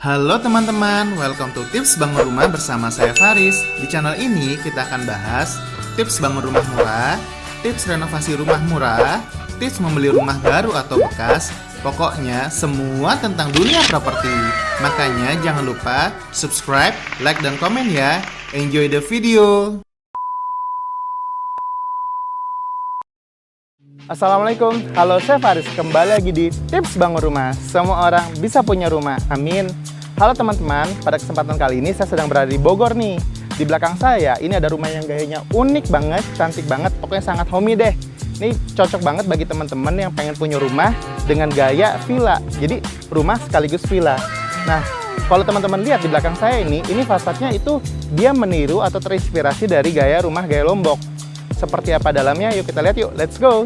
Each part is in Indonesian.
Halo teman-teman, welcome to Tips Bangun Rumah bersama saya Faris. Di channel ini kita akan bahas tips bangun rumah murah, tips renovasi rumah murah, tips membeli rumah baru atau bekas, pokoknya semua tentang dunia properti. Makanya jangan lupa subscribe, like, dan komen ya. Enjoy the video! Assalamualaikum, halo saya Faris, kembali lagi di Tips Bangun Rumah. Semua orang bisa punya rumah, amin. Halo teman-teman, pada kesempatan kali ini saya sedang berada di Bogor nih. Di belakang saya, ini ada rumah yang gayanya unik banget, cantik banget, pokoknya sangat homey deh. Ini cocok banget bagi teman-teman yang pengen punya rumah dengan gaya villa. Jadi rumah sekaligus villa. Nah, kalau teman-teman lihat di belakang saya ini fasadnya itu dia meniru atau terinspirasi dari gaya rumah gaya Lombok. Seperti apa dalamnya? Yuk kita lihat yuk, let's go!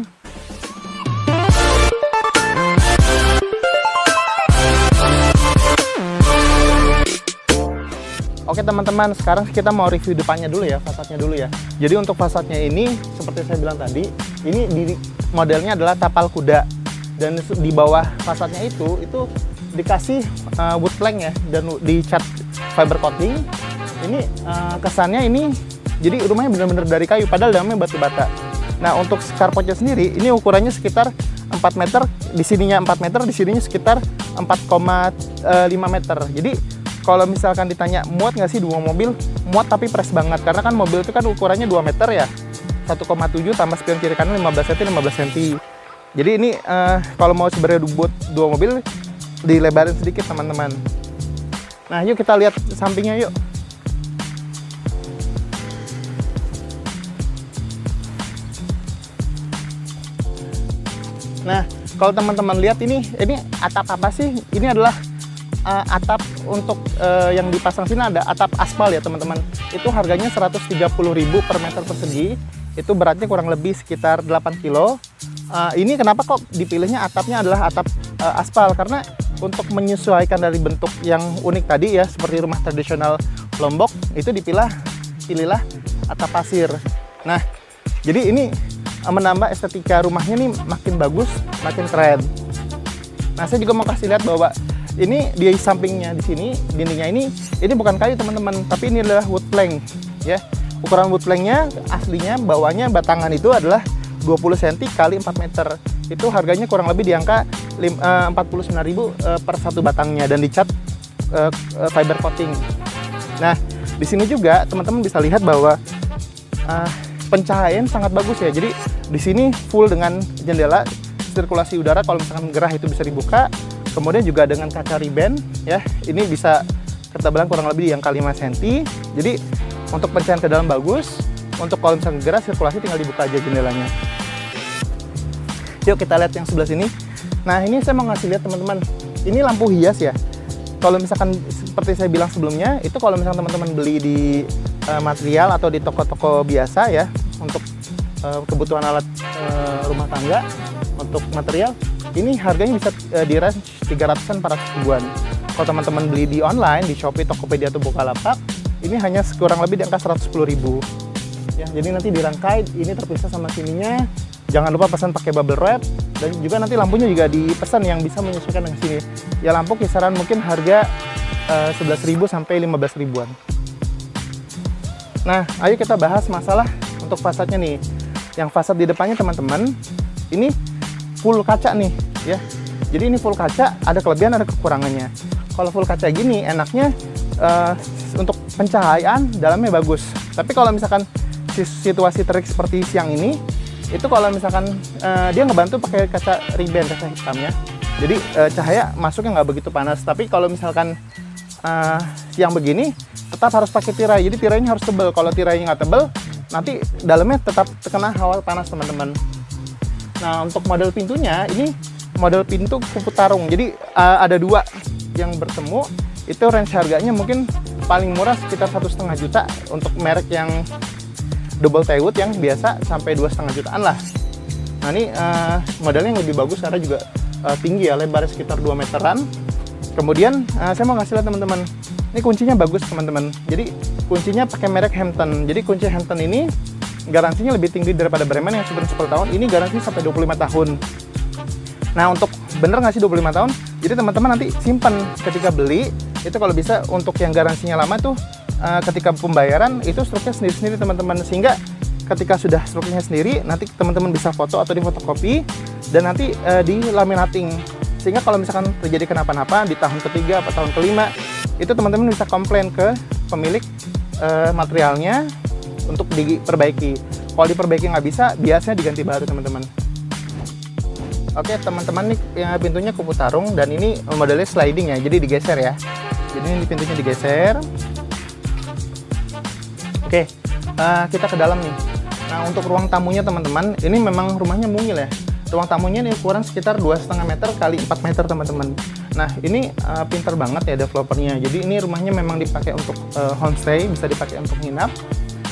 Oke teman-teman, sekarang kita mau review depannya dulu ya, fasadnya dulu ya. Jadi untuk fasadnya ini, seperti saya bilang tadi, ini modelnya adalah tapal kuda. Dan di bawah fasadnya itu dikasih wood plank ya, dan dicat fiber coating. Ini kesannya ini, jadi rumahnya benar-benar dari kayu, padahal dalamnya batu bata. Nah untuk carportnya sendiri, ini ukurannya sekitar 4 meter, di sininya 4 meter, di sininya sekitar 4,5 meter. Jadi kalau misalkan ditanya muat nggak sih dua mobil, muat tapi pres banget. Karena kan mobil itu kan ukurannya 2 meter ya, 1,7 tambah spion kiri kanan 15 cm, 15 cm. Jadi ini kalau mau sebenarnya buat dua mobil, dilebarin sedikit teman-teman. Nah yuk kita lihat sampingnya yuk. Nah kalau teman-teman lihat ini atap apa sih? Ini adalah atap untuk yang dipasang sini ada atap aspal ya teman-teman. Itu harganya 130.000 per meter persegi. Itu beratnya kurang lebih sekitar 8 kilo. Ini kenapa kok dipilihnya atapnya adalah atap aspal? Karena untuk menyesuaikan dari bentuk yang unik tadi ya, seperti rumah tradisional Lombok, itu pilihlah atap pasir. Nah, jadi ini menambah estetika rumahnya nih makin bagus, makin keren. Nah, saya juga mau kasih lihat bahwa ini di sampingnya di sini, dindingnya ini bukan kayu teman-teman, tapi ini adalah wood plank ya. Ukuran wood planknya aslinya bawahnya batangan itu adalah 20 cm kali 4 meter. Itu harganya kurang lebih di angka 49.000 per satu batangnya dan dicat fiber coating. Nah, di sini juga teman-teman bisa lihat bahwa pencahayaan sangat bagus ya. Jadi di sini full dengan jendela, sirkulasi udara kalau misalkan gerah itu bisa dibuka. Kemudian juga dengan kaca riben ya, ini bisa ketebalan kurang lebih di angka 5 cm. Jadi untuk pencahayaan ke dalam bagus. Untuk kalau misalnya gerah sirkulasi tinggal dibuka aja jendelanya. Yuk kita lihat yang sebelah sini. Nah ini saya mau ngasih lihat teman-teman, ini lampu hias ya. Kalau misalkan seperti saya bilang sebelumnya, itu kalau misalkan teman-teman beli di material atau di toko-toko biasa ya, untuk kebutuhan alat rumah tangga, untuk material, ini harganya bisa di range 300-an 400 ribuan. Kalau teman-teman beli di online, di Shopee, Tokopedia, atau Bukalapak, ini hanya kurang lebih di angka 110.000. Ya, jadi nanti dirangkai, ini terpisah sama sininya. Jangan lupa pesan pakai bubble wrap, dan juga nanti lampunya juga dipesan yang bisa menyesuaikan dengan sini. Ya lampu kisaran mungkin harga 11.000 sampai 15 ribuan. Nah, ayo kita bahas masalah untuk fasadnya nih. Yang fasad di depannya teman-teman, ini full kaca nih ya. Jadi ini full kaca, ada kelebihan ada kekurangannya. Kalau full kaca gini enaknya untuk pencahayaan dalamnya bagus. Tapi kalau misalkan situasi terik seperti siang ini, itu kalau misalkan dia ngebantu pakai kaca riben, kaca hitam ya. Jadi cahaya masuknya nggak begitu panas. Tapi kalau misalkan siang begini tetap harus pakai tirai. Jadi tirainya harus tebal. Kalau tirainya nggak tebal, nanti dalamnya tetap terkena hawa panas teman-teman. Nah untuk model pintunya ini model pintu kupu tarung. Jadi ada dua yang bertemu. Itu range harganya mungkin paling murah sekitar 1,5 juta untuk merek yang double plywood yang biasa sampai 2,5 jutaan lah. Nah ini modelnya yang lebih bagus karena juga tinggi ya, lebarnya sekitar 2 meteran. Kemudian saya mau ngasih lihat teman-teman, ini kuncinya bagus teman-teman. Jadi kuncinya pakai merek Hampton. Jadi kunci Hampton ini garansinya lebih tinggi daripada Bremen yang sebenarnya 10 tahun. Ini garansi sampai 25 tahun. Nah untuk bener nggak sih 25 tahun? Jadi teman-teman nanti simpan ketika beli, itu kalau bisa untuk yang garansinya lama tuh ketika pembayaran itu struknya sendiri-sendiri teman-teman, sehingga ketika sudah struknya sendiri nanti teman-teman bisa foto atau difotokopi dan nanti di laminating, sehingga kalau misalkan terjadi kenapa-napa di tahun ketiga atau tahun kelima itu teman-teman bisa komplain ke pemilik materialnya untuk diperbaiki. Kalau diperbaiki nggak bisa, biasanya diganti baru teman-teman. Oke teman-teman, nih yang pintunya kupu tarung dan ini modelnya sliding ya, jadi digeser ya. Jadi ini pintunya digeser. Oke, kita ke dalam nih. Nah untuk ruang tamunya teman-teman, ini memang rumahnya mungil ya. Ruang tamunya ini ukuran sekitar 2,5 meter kali 4 meter teman-teman. Nah ini pinter banget ya developernya. Jadi ini rumahnya memang dipakai untuk homestay, bisa dipakai untuk nginap.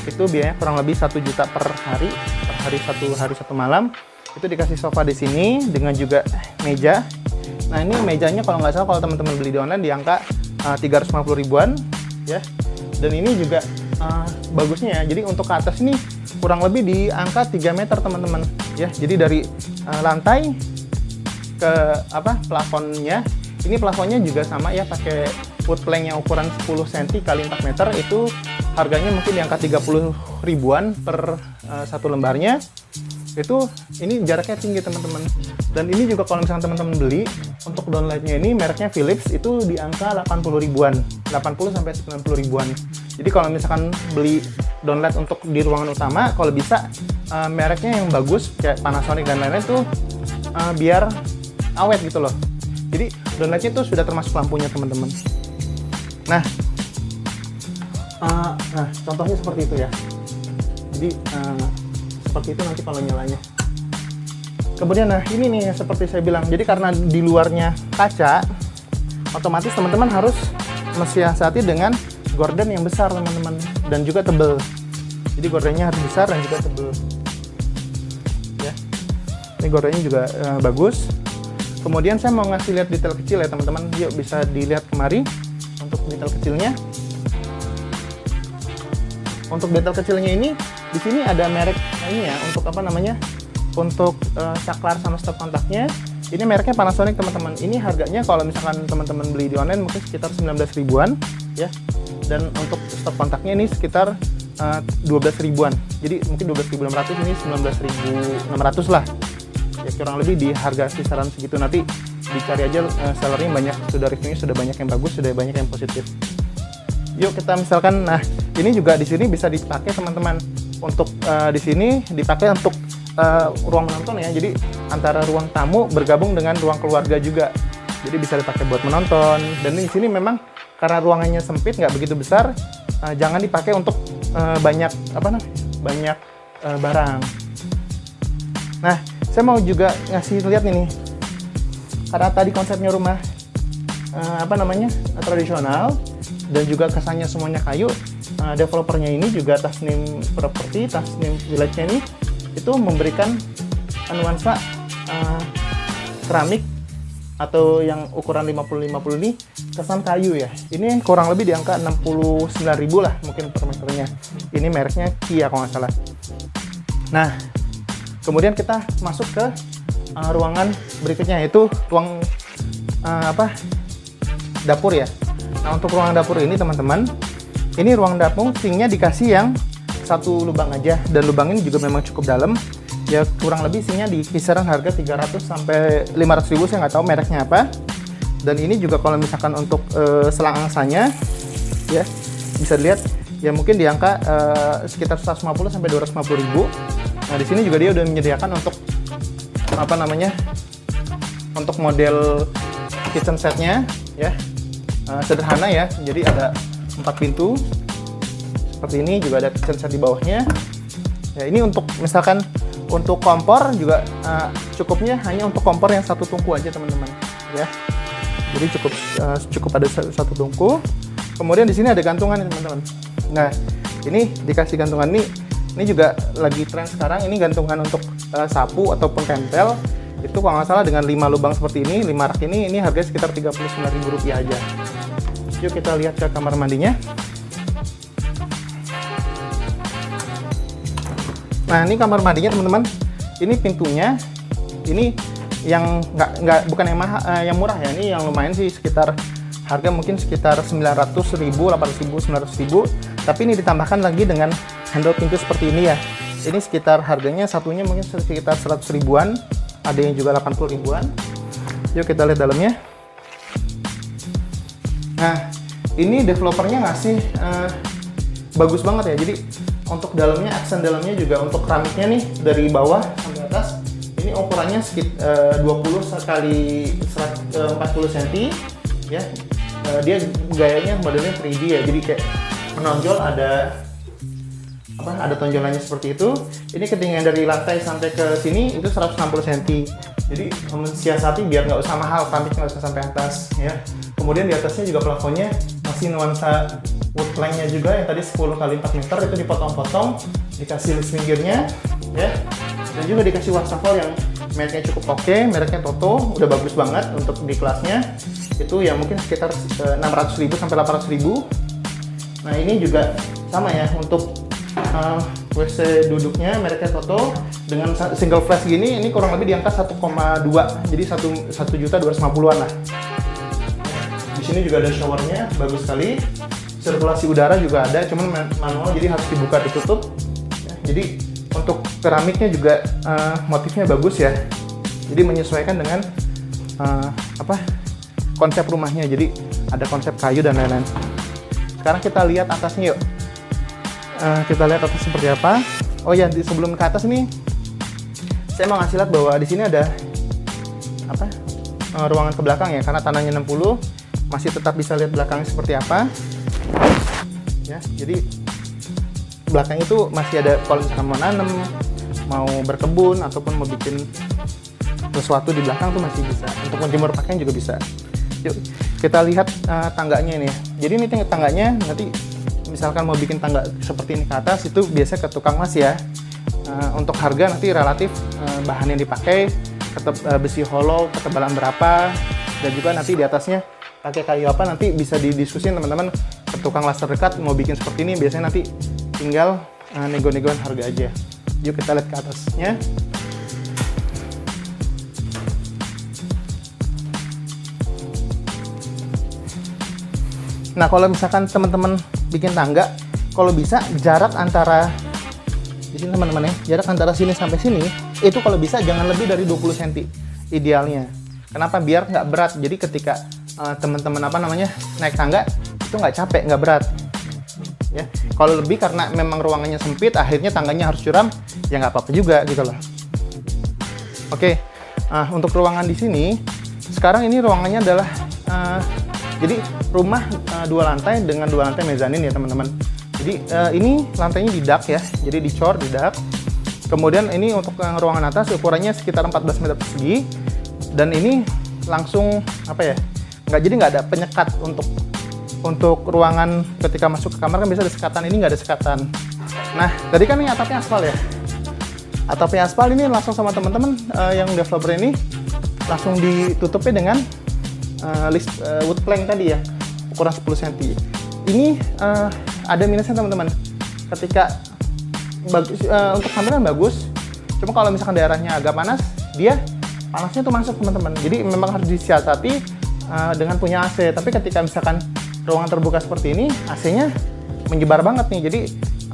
Itu biayanya kurang lebih 1 juta per hari satu malam. Itu dikasih sofa di sini dengan juga meja. Nah ini mejanya kalau nggak salah kalau teman-teman beli di online di angka 350 ribuan ya. Dan ini juga bagusnya ya. Jadi untuk ke atas ini kurang lebih di angka 3 meter teman-teman ya. Jadi dari lantai ke plafonnya. Ini plafonnya juga sama ya, pakai wood plank yang ukuran 10 cm kali 4 meter. Itu harganya mungkin di angka 30 ribuan per satu lembarnya. Itu ini jaraknya tinggi teman-teman, dan ini juga kalau misalkan teman-teman beli untuk downlightnya ini mereknya Philips itu di angka 80 ribuan, 80 sampai 90 ribuan. Jadi kalau misalkan beli downlight untuk di ruangan utama, kalau bisa mereknya yang bagus kayak Panasonic dan lain-lain tuh biar awet gitu loh. Jadi downlightnya itu sudah termasuk lampunya teman-teman. Nah contohnya seperti itu ya. Jadi seperti itu nanti kalau nyalanya. Kemudian nah ini nih seperti saya bilang, jadi karena di luarnya kaca, otomatis teman-teman harus mensiasati dengan gorden yang besar teman-teman, dan juga tebel. Jadi gordennya harus besar dan juga tebel ya. Ini gordennya juga bagus. Kemudian saya mau ngasih lihat detail kecil ya teman-teman. Yuk bisa dilihat kemari untuk detail kecilnya. Untuk detail kecilnya ini di sini ada merek ini ya, untuk untuk saklar sama stop kontaknya. Ini mereknya Panasonic teman-teman. Ini harganya kalau misalkan teman-teman beli di online mungkin sekitar 19 ribuan ya. Dan untuk stop kontaknya ini sekitar 12 ribuan. Jadi mungkin 12.600, ini 19.600 lah. Ya kurang lebih di harga kisaran segitu. Nanti dicari aja sellernya, banyak sudah reviewnya, sudah banyak yang bagus, sudah banyak yang positif. Yuk kita misalkan, nah ini juga di sini bisa dipakai teman-teman. Untuk di sini dipakai untuk ruang menonton ya. Jadi antara ruang tamu bergabung dengan ruang keluarga juga. Jadi bisa dipakai buat menonton. Dan di sini memang karena ruangannya sempit, nggak begitu besar, jangan dipakai untuk banyak barang. Nah, saya mau juga ngasih lihat nih, karena tadi konsepnya rumah tradisional dan juga kesannya semuanya kayu. Developernya ini juga Tasnim Property, Tasnim Village-nya ini itu memberikan nuansa keramik atau yang ukuran 50-50 ini kesan kayu ya. Ini kurang lebih di angka 69.000 lah mungkin per meternya. Ini mereknya Kia kalau nggak salah. Nah, kemudian kita masuk ke ruangan berikutnya, yaitu ruang dapur ya. Nah untuk ruang dapur ini teman-teman, ini ruang dapur sinknya dikasih yang satu lubang aja, dan lubang ini juga memang cukup dalam ya. Kurang lebih sinknya di kisaran harga 300 sampai 500 ribu, saya nggak tahu mereknya apa. Dan ini juga kalau misalkan untuk selang angsanya ya bisa dilihat ya mungkin di angka sekitar 150 sampai 250 ribu. Nah di sini juga dia udah menyediakan untuk untuk model kitchen setnya ya, sederhana ya. Jadi ada 4 pintu seperti ini, juga ada kitchen set di bawahnya ya. Ini untuk misalkan untuk kompor juga cukupnya hanya untuk kompor yang satu tungku aja teman-teman ya. Jadi cukup ada satu tungku. Kemudian di sini ada gantungan nih teman-teman. Nah ini dikasih gantungan ini juga lagi tren sekarang. Ini gantungan untuk sapu ataupun tempel. Itu kalau nggak salah dengan 5 lubang seperti ini, 5 rak ini harganya sekitar Rp39.000 aja. Yuk kita lihat ke kamar mandinya. Nah ini kamar mandinya teman-teman. Ini pintunya, ini yang bukan yang murah ya. Ini yang lumayan sih, sekitar harga mungkin sekitar 900.000, 800.000, 900.000. Tapi ini ditambahkan lagi dengan handle pintu seperti ini ya. Ini sekitar harganya satunya mungkin sekitar 100 ribuan, ada yang juga 80 ribuan. Yuk kita lihat dalamnya. Nah, ini developernya ngasih bagus banget ya. Jadi untuk dalamnya, aksen dalamnya juga untuk keramiknya nih dari bawah sampai atas. Ini ukurannya sekitar 20 kali 40 cm ya. Dia gayanya modelnya 3D ya. Jadi kayak menonjol, ada tonjolannya seperti itu. Ini ketinggian dari lantai sampai ke sini itu 160 cm. Jadi mensiasati biar nggak usah mahal, keramiknya nggak usah sampai atas ya. Kemudian di atasnya juga plafonnya masih nuansa wood plank-nya juga yang tadi 10 kali 4 meter itu dipotong-potong, dikasih list pinggirnya ya. Dan juga dikasih wastafel yang mereknya cukup oke, mereknya Toto, udah bagus banget untuk di kelasnya. Itu ya mungkin sekitar 600.000 sampai 800.000. Nah, ini juga sama ya untuk WC duduknya mereknya Toto dengan single flash gini, ini kurang lebih di angka 1,2, jadi 1.250.000-an lah. Di sini juga ada showernya, bagus sekali. Sirkulasi udara juga ada, cuman manual jadi harus dibuka ditutup. Jadi untuk keramiknya juga motifnya bagus ya. Jadi menyesuaikan dengan konsep rumahnya. Jadi ada konsep kayu dan lain-lain. Sekarang kita lihat atasnya yuk. Kita lihat atas seperti apa. Oh ya, sebelum ke atas nih, saya mau ngasih lihat bahwa di sini ada ruangan ke belakang ya, karena tanahnya 60, masih tetap bisa lihat belakangnya seperti apa. Ya, jadi belakang itu masih ada, kalau misalkan mau nanam, mau berkebun ataupun mau bikin sesuatu di belakang tuh masih bisa. Untuk menjemur pakaian juga bisa. Yuk kita lihat tangganya ini. Jadi ini tangganya nanti misalkan mau bikin tangga seperti ini ke atas itu biasa ke tukang las ya. Untuk harga nanti relatif bahan yang dipakai, besi hollow, ketebalan berapa, dan juga nanti di atasnya pakai kayu apa nanti bisa didiskusin teman-teman ke tukang las terdekat mau bikin seperti ini. Biasanya nanti tinggal nego-negoan harga aja. Yuk kita lihat ke atasnya. Nah, kalau misalkan teman-teman bikin tangga, kalau bisa jarak antara di sini teman-teman ya, jarak antara sini sampai sini itu kalau bisa jangan lebih dari 20 cm idealnya. Kenapa? Biar nggak berat. Jadi ketika teman-teman naik tangga itu nggak capek, nggak berat. Ya, kalau lebih karena memang ruangannya sempit, akhirnya tangganya harus curam, ya nggak apa-apa juga gitu loh. Oke, untuk ruangan di sini, sekarang ini ruangannya adalah jadi rumah 2 lantai dengan 2 lantai mezanin ya teman-teman. Jadi ini lantainya di dak ya, jadi dicor di dak. Kemudian ini untuk ruangan atas ukurannya sekitar 14 meter persegi, dan ini langsung jadi nggak ada penyekat untuk ruangan ketika masuk ke kamar kan biasa ada sekatan, ini nggak ada sekatan. Nah, tadi kan ini atapnya aspal ya. Atapnya aspal ini langsung sama teman-teman yang developer ini langsung ditutupnya dengan list wood plank tadi ya, ukuran 10 cm. Ini ada minusnya teman-teman. Ketika bagus untuk tampilan bagus, cuma kalau misalkan daerahnya agak panas, panasnya tuh masuk teman-teman. Jadi memang harus disiasati dengan punya AC. Tapi ketika misalkan ruangan terbuka seperti ini, AC-nya menyebar banget nih. Jadi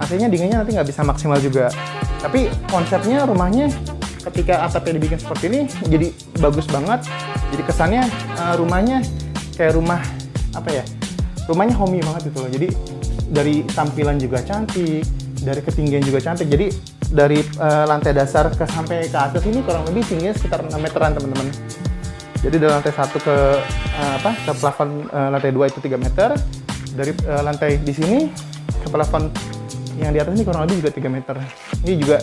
AC-nya dinginnya nanti nggak bisa maksimal juga. Tapi konsepnya rumahnya ketika atapnya dibikin seperti ini jadi bagus banget. Jadi kesannya rumahnya kayak rumah rumahnya homey banget gitu loh. Jadi dari tampilan juga cantik, dari ketinggian juga cantik. Jadi dari lantai dasar sampai ke atas ini kurang lebih tingginya sekitar 6 meteran teman-teman. Jadi dari lantai 1 ke plafon lantai 2 itu 3 meter. Dari lantai di sini ke plafon yang di atas ini kurang lebih juga 3 meter. Ini juga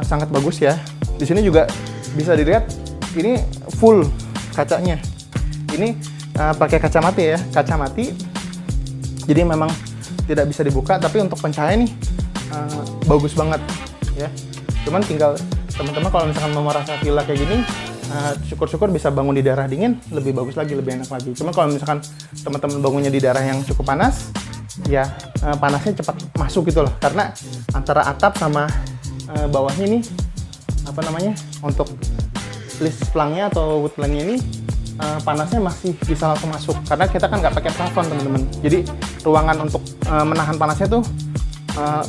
sangat bagus ya. Di sini juga bisa dilihat ini full kacanya. Ini pakai kaca mati. Jadi memang tidak bisa dibuka, tapi untuk pencahayaan nih bagus banget ya. Cuman tinggal teman-teman kalau misalkan mau merasa villa kayak gini, syukur-syukur bisa bangun di daerah dingin, lebih bagus lagi, lebih enak lagi. Cuman kalau misalkan teman-teman bangunnya di daerah yang cukup panas, ya panasnya cepat masuk gitu loh. Karena antara atap sama bawahnya ini untuk list planknya atau wood planknya ini panasnya masih bisa langsung masuk karena kita kan nggak pakai plafon teman-teman. Jadi ruangan untuk menahan panasnya tuh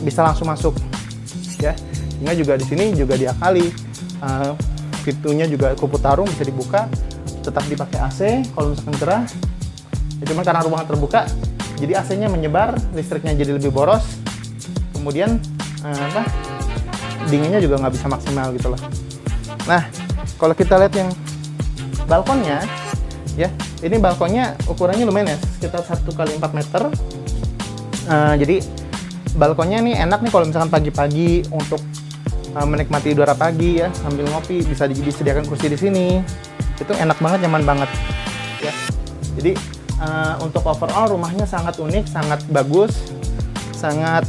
bisa langsung masuk ya. Hingga juga di sini juga diakali pintunya juga kupu tarum bisa dibuka, tetap dipakai AC kalau misalkan gerah. Ya, cuman karena ruangan terbuka jadi AC-nya menyebar, listriknya jadi lebih boros. Kemudian dinginnya juga nggak bisa maksimal gitu loh. Nah, kalau kita lihat yang balkonnya, ya, ini balkonnya ukurannya lumayan ya, sekitar 1x4 meter. Jadi balkonnya nih enak nih kalau misalkan pagi-pagi untuk menikmati udara pagi ya, sambil ngopi, bisa disediakan kursi di sini. Itu enak banget, nyaman banget, ya. Jadi untuk overall rumahnya sangat unik, sangat bagus, sangat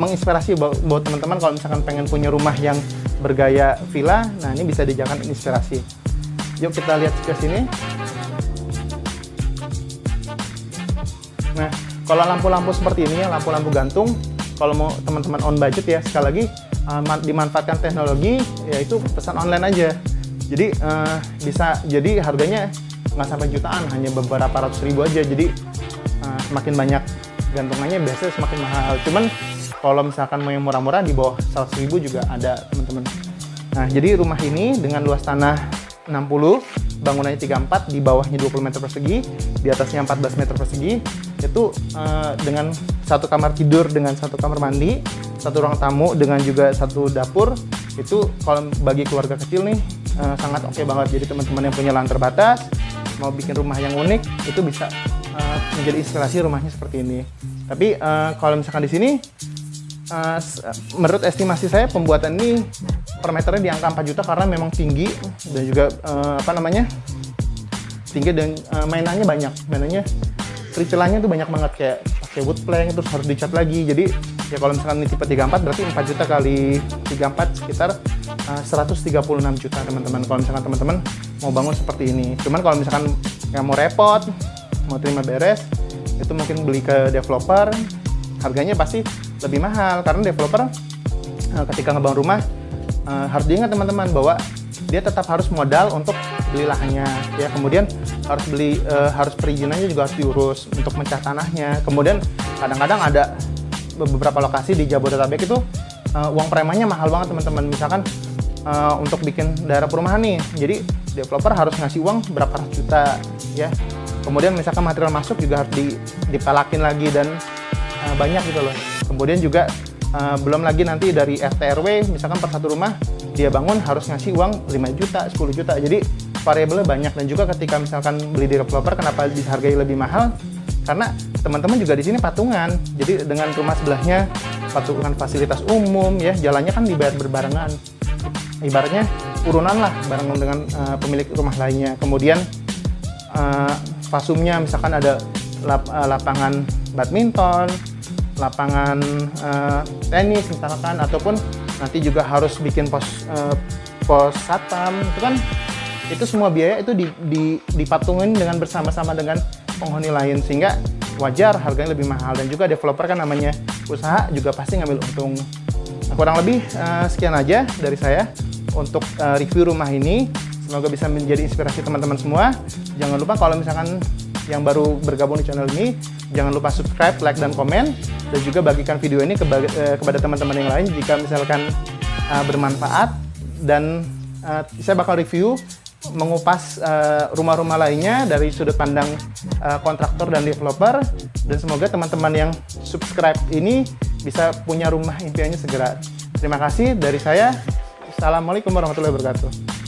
menginspirasi buat teman-teman kalau misalkan pengen punya rumah yang bergaya villa. Nah, ini bisa dijadikan inspirasi. Yuk kita lihat ke sini. Nah, kalau lampu-lampu seperti ini ya, lampu-lampu gantung, kalau mau teman-teman on budget ya, sekali lagi dimanfaatkan teknologi, yaitu pesan online aja. Jadi jadi harganya nggak sampai jutaan, hanya beberapa ratus ribu aja. Jadi semakin banyak gantungannya biasanya semakin mahal. Cuman kalau misalkan mau yang murah-murah di bawah 100 ribu juga ada teman-teman. Nah, jadi rumah ini dengan luas tanah 60, bangunannya 34, di bawahnya 20 meter persegi, di atasnya 14 meter persegi, itu dengan satu kamar tidur dengan satu kamar mandi, satu ruang tamu dengan juga satu dapur. Itu kalau bagi keluarga kecil nih sangat oke banget. Jadi teman-teman yang punya lahan terbatas, mau bikin rumah yang unik, itu bisa menjadi inspirasi rumahnya seperti ini. Tapi kalau misalkan di sini, menurut estimasi saya pembuatan ini per meternya di angka 4 juta karena memang tinggi dan juga tinggi dan mainannya banyak. Mainannya pericelannya tuh banyak banget, kayak pakai wood plank terus harus dicat lagi. Jadi ya kalau misalkan ini tipe 34 berarti 4 juta kali 34 sekitar 136 juta teman-teman. Kalau misalkan teman-teman mau bangun seperti ini. Cuman kalau misalkan nggak mau repot, mau terima beres, itu mungkin beli ke developer, harganya pasti lebih mahal karena developer ketika ngebangun rumah harus diingat teman-teman bahwa dia tetap harus modal untuk beli lahannya ya, kemudian harus perizinannya juga harus diurus untuk mencah tanahnya. Kemudian kadang-kadang ada beberapa lokasi di Jabodetabek itu uang premanya mahal banget teman-teman. Misalkan untuk bikin daerah perumahan nih, jadi developer harus ngasih uang berapa ratus juta ya. Kemudian misalkan material masuk juga harus dipalakin lagi dan banyak gitu loh. Kemudian juga belum lagi nanti dari RT RW misalkan per satu rumah dia bangun harus ngasih uang 5 juta, 10 juta. Jadi variabelnya banyak. Dan juga ketika misalkan beli di developer, kenapa dihargai lebih mahal? Karena teman-teman juga di sini patungan. Jadi dengan rumah sebelahnya patungan fasilitas umum ya, jalannya kan dibayar berbarengan. Ibaratnya urunan lah bareng dengan pemilik rumah lainnya. Kemudian fasumnya misalkan ada lapangan badminton, lapangan tenis misalkan, ataupun nanti juga harus bikin pos satpam, itu kan itu semua biaya itu dipatungin dengan bersama-sama dengan penghuni lain, sehingga wajar harganya lebih mahal. Dan juga developer kan namanya usaha juga pasti ngambil untung. Nah, kurang lebih sekian aja dari saya untuk review rumah ini. Semoga bisa menjadi inspirasi teman-teman semua. Jangan lupa kalau misalkan yang baru bergabung di channel ini, jangan lupa subscribe, like, dan komen. Dan juga bagikan video ini kepada teman-teman yang lain jika misalkan bermanfaat. Dan saya bakal review, mengupas rumah-rumah lainnya dari sudut pandang kontraktor dan developer. Dan semoga teman-teman yang subscribe ini bisa punya rumah impiannya segera. Terima kasih dari saya. Assalamualaikum warahmatullahi wabarakatuh.